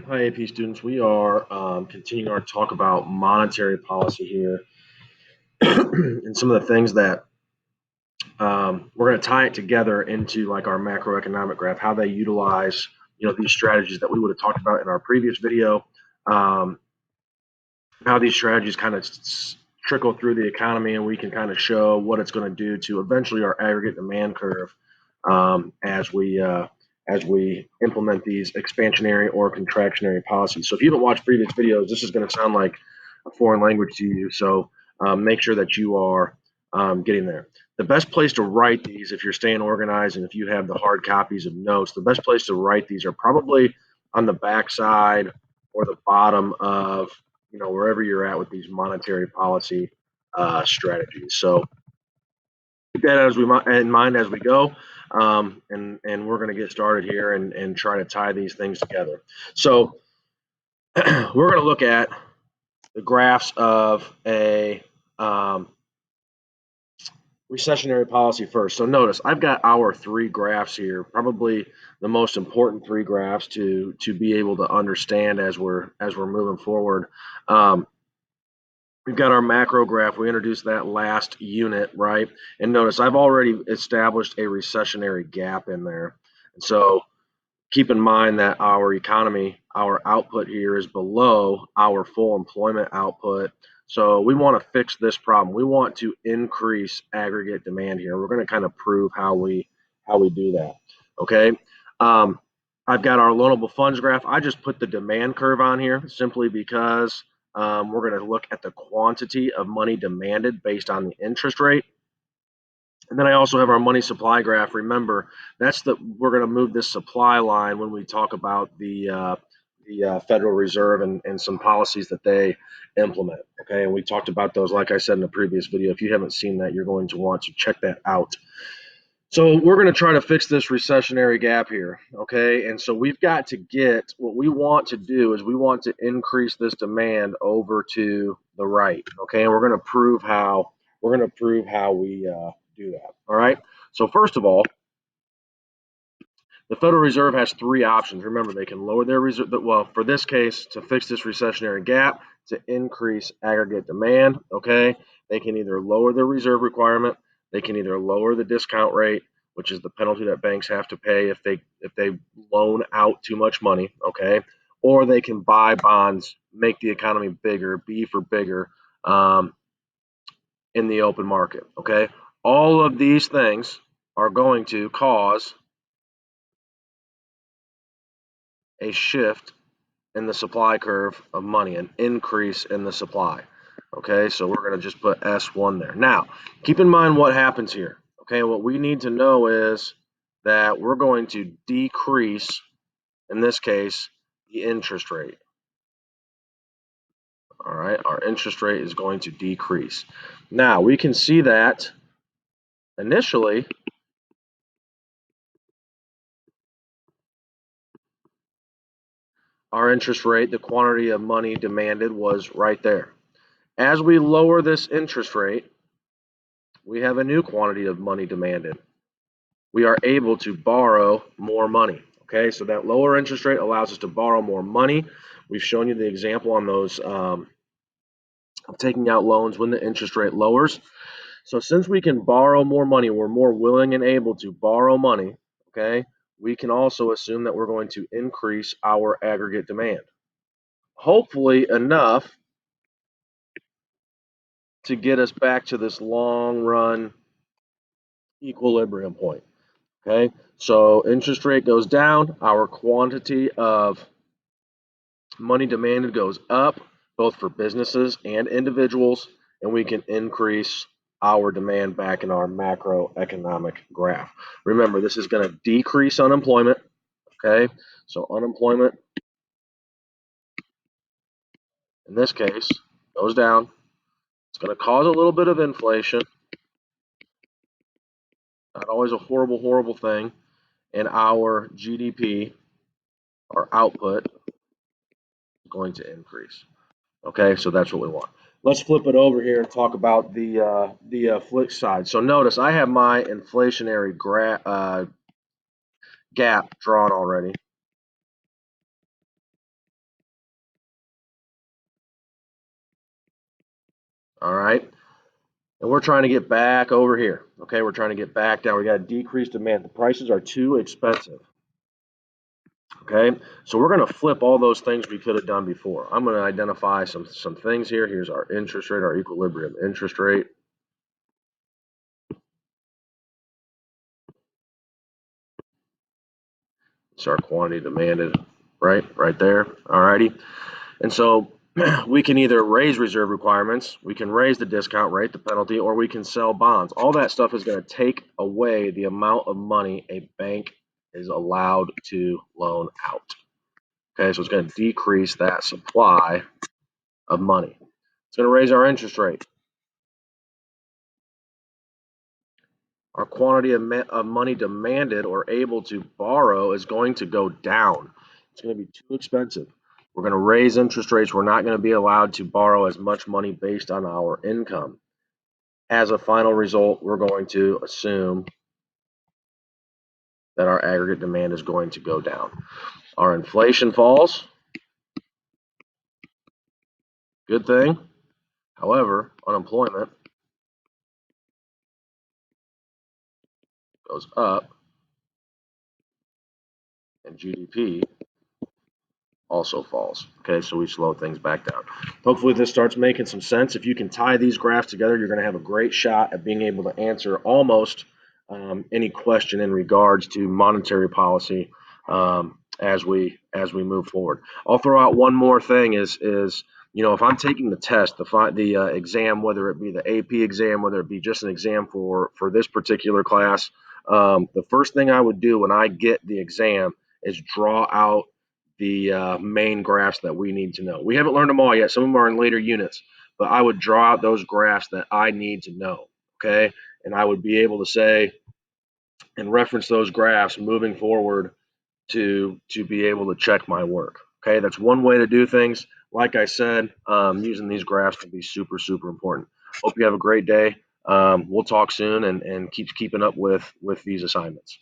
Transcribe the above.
Hi, AP students. We are continuing our talk about monetary policy here and some of the things that we're going to tie it together into like our macroeconomic graph, how they utilize, these strategies that we would have talked about in our previous video, um, how these strategies kind of trickle through the economy and we can kind of show what it's going to do to eventually our aggregate demand curve as we implement these expansionary or contractionary policies. So if you haven't watched previous videos, this is going to sound like a foreign language to you. So make sure that you are getting there. The best place to write these, if you're staying organized and if you have the hard copies of notes, the best place to write these are probably on the back side or the bottom of wherever you're at with these monetary policy strategies. So keep that as we in mind as we go, and we're going to get started here and try to tie these things together. So we're going to look at the graphs of a recessionary policy first. So notice I've got our three graphs here, probably the most important three graphs to be able to understand as we're moving forward. We've got our macro graph. We introduced that last unit, right? And notice I've already established a recessionary gap in there. And so keep in mind that our economy, our output here is below our full employment output. So we want to fix this problem. We want to increase aggregate demand here. We're going to kind of prove how we do that. Okay. I've got our loanable funds graph. I just put the demand curve on here simply because we're going to look at the quantity of money demanded based on the interest rate. And then I also have our money supply graph. Remember, we're going to move this supply line when we talk about the Federal Reserve and some policies that they implement. Okay, and we talked about those, like I said in the previous video. If you haven't seen that, you're going to want to check that out. So we're going to try to fix this recessionary gap here, okay? And so we've got to get, what we want to do is we want to increase this demand over to the right, okay? And we're going to prove how we do that. All right. So first of all, the Federal Reserve has three options. Remember, they can lower their reserve. Well, for this case, to fix this recessionary gap, to increase aggregate demand, okay, they can either lower their reserve requirement, they can either lower the discount rate, which is the penalty that banks have to pay if they loan out too much money, okay, or they can buy bonds, make the economy bigger, B for bigger, in the open market, okay. All of these things are going to cause a shift in the supply curve of money, an increase in the supply. Okay, so we're going to just put S1 there. Now, keep in mind what happens here. Okay, what we need to know is that we're going to decrease, in this case, the interest rate. All right, our interest rate is going to decrease. Now, we can see that initially our interest rate, the quantity of money demanded was right there. As we lower this interest rate, we have a new quantity of money demanded. We are able to borrow more money. Okay, so that lower interest rate allows us to borrow more money. We've shown you the example on those of taking out loans when the interest rate lowers. So since we can borrow more money, we're more willing and able to borrow money. Okay, we can also assume that we're going to increase our aggregate demand. Hopefully enough to get us back to this long run equilibrium point. Okay, so interest rate goes down, our quantity of money demanded goes up, both for businesses and individuals, and we can increase our demand back in our macroeconomic graph. Remember, this is going to decrease unemployment. Okay, so unemployment in this case goes down. It's going to cause a little bit of inflation. Not always a horrible, horrible thing. And our GDP, our output, is going to increase. Okay, so that's what we want. Let's flip it over here and talk about the flip side. So notice I have my inflationary gap drawn already. All right. And we're trying to get back over here. Okay. We're trying to get back down. We got to decrease demand. The prices are too expensive. Okay. So we're going to flip all those things we could have done before. I'm going to identify some things here. Here's our interest rate, our equilibrium interest rate. It's our quantity demanded, right there. All righty. And so we can either raise reserve requirements, we can raise the discount rate, the penalty, or we can sell bonds. All that stuff is going to take away the amount of money a bank is allowed to loan out. Okay, so it's going to decrease that supply of money. It's going to raise our interest rate. Our quantity of money demanded or able to borrow is going to go down. It's going to be too expensive. We're going to raise interest rates. We're not going to be allowed to borrow as much money based on our income. As a final result, we're going to assume that our aggregate demand is going to go down. Our inflation falls. Good thing. However, unemployment goes up and GDP also falls. Okay, so we slow things back down. Hopefully this starts making some sense. If you can tie these graphs together, you're going to have a great shot at being able to answer almost any question in regards to monetary policy as we move forward. I'll throw out one more thing is if I'm taking the test, the exam, whether it be the AP exam, whether it be just an exam for this particular class, the first thing I would do when I get the exam is draw out the main graphs that we need to know. We haven't learned them all yet. Some of them are in later units, but I would draw out those graphs that I need to know. Okay. And I would be able to say and reference those graphs moving forward to be able to check my work. Okay. That's one way to do things. Like I said, using these graphs can be super, super important. Hope you have a great day. We'll talk soon and keep keeping up with these assignments.